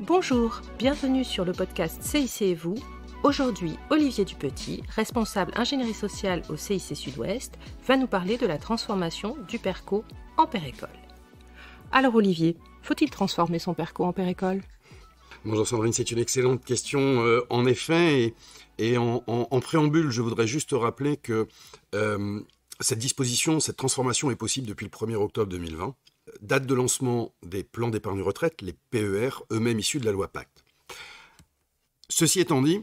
Bonjour, bienvenue sur le podcast CIC et vous. Aujourd'hui, Olivier Dupetit, responsable ingénierie sociale au CIC Sud-Ouest, va nous parler de la transformation du PERCO en pérécole. Alors Olivier, faut-il transformer son PERCO en pérécole ? Bonjour Sandrine, c'est une excellente question en effet. Et en préambule, je voudrais juste rappeler que cette disposition, cette transformation est possible depuis le 1er octobre 2020. Date de lancement des plans d'épargne retraite, les PER, eux-mêmes issus de la loi Pacte. Ceci étant dit,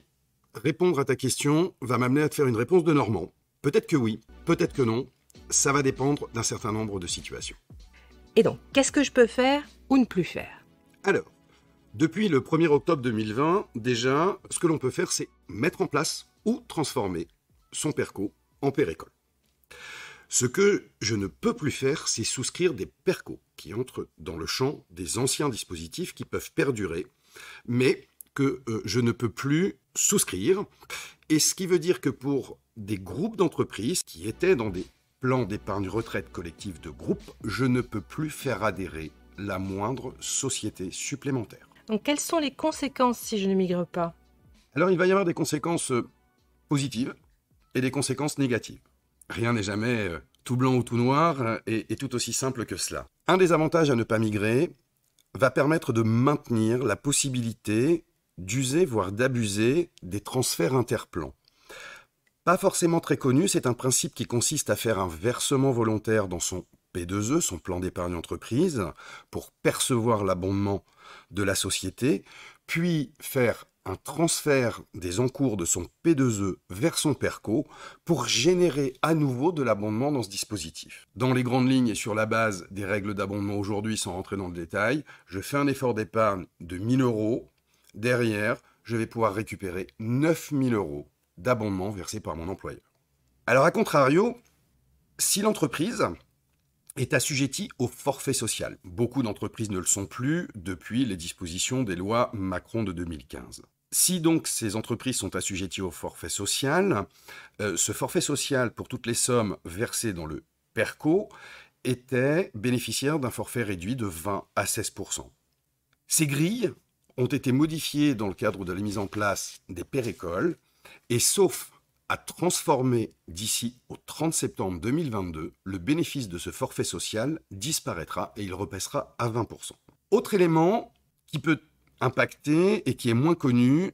répondre à ta question va m'amener à te faire une réponse de Normand. Peut-être que oui, peut-être que non. Ça va dépendre d'un certain nombre de situations. Et donc, qu'est-ce que je peux faire ou ne plus faire ? Alors, depuis le 1er octobre 2020, déjà, ce que l'on peut faire, c'est mettre en place ou transformer son PERCO en pérécole. Ce que je ne peux plus faire, c'est souscrire des PERCO qui entrent dans le champ des anciens dispositifs qui peuvent perdurer, mais que je ne peux plus souscrire. Et ce qui veut dire que pour des groupes d'entreprises qui étaient dans des plans d'épargne retraite collective de groupe, je ne peux plus faire adhérer la moindre société supplémentaire. Donc, quelles sont les conséquences si je ne migre pas ? Alors, il va y avoir des conséquences positives et des conséquences négatives. Rien n'est jamais tout blanc ou tout noir et tout aussi simple que cela. Un des avantages à ne pas migrer va permettre de maintenir la possibilité d'user, voire d'abuser des transferts interplans. Pas forcément très connu, c'est un principe qui consiste à faire un versement volontaire dans son P2E, son plan d'épargne entreprise, pour percevoir l'abondement de la société, puis faire un transfert des encours de son P2E vers son PERCO pour générer à nouveau de l'abondement dans ce dispositif. Dans les grandes lignes et sur la base des règles d'abondement aujourd'hui, sans rentrer dans le détail, je fais un effort d'épargne de 1 000 €. Derrière, je vais pouvoir récupérer 9 000 € d'abondement versé par mon employeur. Alors, à contrario, si l'entreprise est assujettie au forfait social, beaucoup d'entreprises ne le sont plus depuis les dispositions des lois Macron de 2015. Si donc ces entreprises sont assujetties au forfait social, ce forfait social pour toutes les sommes versées dans le PERCO était bénéficiaire d'un forfait réduit de 20 à 16%. Ces grilles ont été modifiées dans le cadre de la mise en place des pérécoles et sauf à transformer d'ici au 30 septembre 2022, le bénéfice de ce forfait social disparaîtra et il repassera à 20%. Autre élément qui peut impacter et qui est moins connu,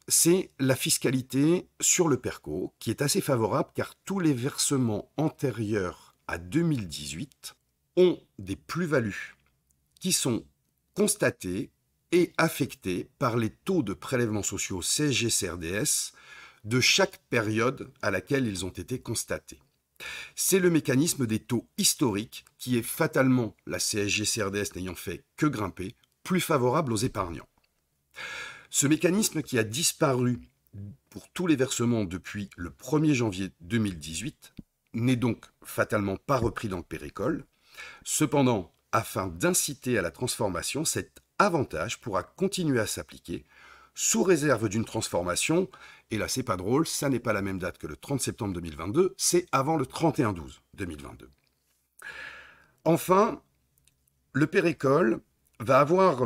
c'est la fiscalité sur le PERCO, qui est assez favorable car tous les versements antérieurs à 2018 ont des plus-values qui sont constatées et affectées par les taux de prélèvements sociaux CSG-CRDS de chaque période à laquelle ils ont été constatés. C'est le mécanisme des taux historiques qui est fatalement, la CSG-CRDS n'ayant fait que grimper, plus favorable aux épargnants. Ce mécanisme qui a disparu pour tous les versements depuis le 1er janvier 2018 n'est donc fatalement pas repris dans le pérécole. Cependant, afin d'inciter à la transformation, cet avantage pourra continuer à s'appliquer sous réserve d'une transformation, et là c'est pas drôle, ça n'est pas la même date que le 30 septembre 2022, c'est avant le 31/12/2022. Enfin, le pérécole va avoir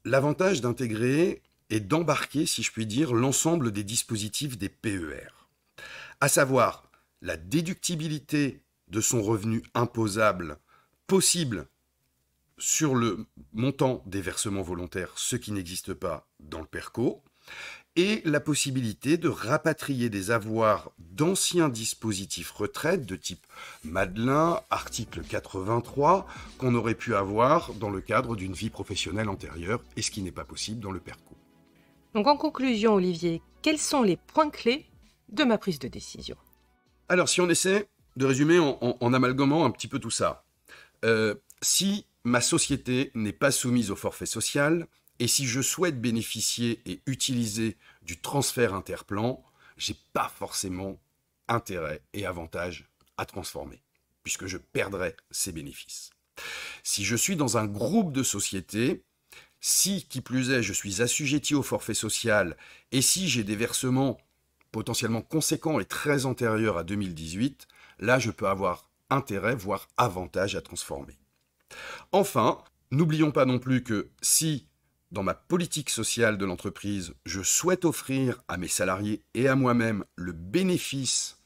l'avantage d'intégrer et d'embarquer, si je puis dire, l'ensemble des dispositifs des PER, à savoir la déductibilité de son revenu imposable possible sur le montant des versements volontaires, ce qui n'existe pas dans le PERCO, et la possibilité de rapatrier des avoirs d'anciens dispositifs retraite de type Madelin, article 83, qu'on aurait pu avoir dans le cadre d'une vie professionnelle antérieure, et ce qui n'est pas possible dans le PERCO. Donc en conclusion Olivier, quels sont les points clés de ma prise de décision ? Alors si on essaie de résumer en amalgamant un petit peu tout ça, si ma société n'est pas soumise au forfait social, et si je souhaite bénéficier et utiliser du transfert interplan, j'ai pas forcément intérêt et avantage à transformer, puisque je perdrai ces bénéfices. Si je suis dans un groupe de sociétés, si, qui plus est, je suis assujetti au forfait social, et si j'ai des versements potentiellement conséquents et très antérieurs à 2018, là je peux avoir intérêt, voire avantage à transformer. Enfin, n'oublions pas non plus que si dans ma politique sociale de l'entreprise, je souhaite offrir à mes salariés et à moi-même le bénéfice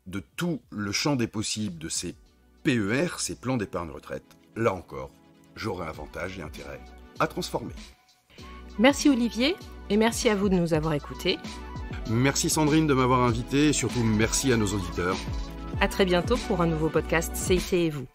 de tout le champ des possibles de ces PER, ces plans d'épargne retraite, là encore, j'aurai avantage et intérêt à transformer. Merci Olivier, et merci à vous de nous avoir écoutés. Merci Sandrine de m'avoir invité, et surtout merci à nos auditeurs. À très bientôt pour un nouveau podcast CIC et vous.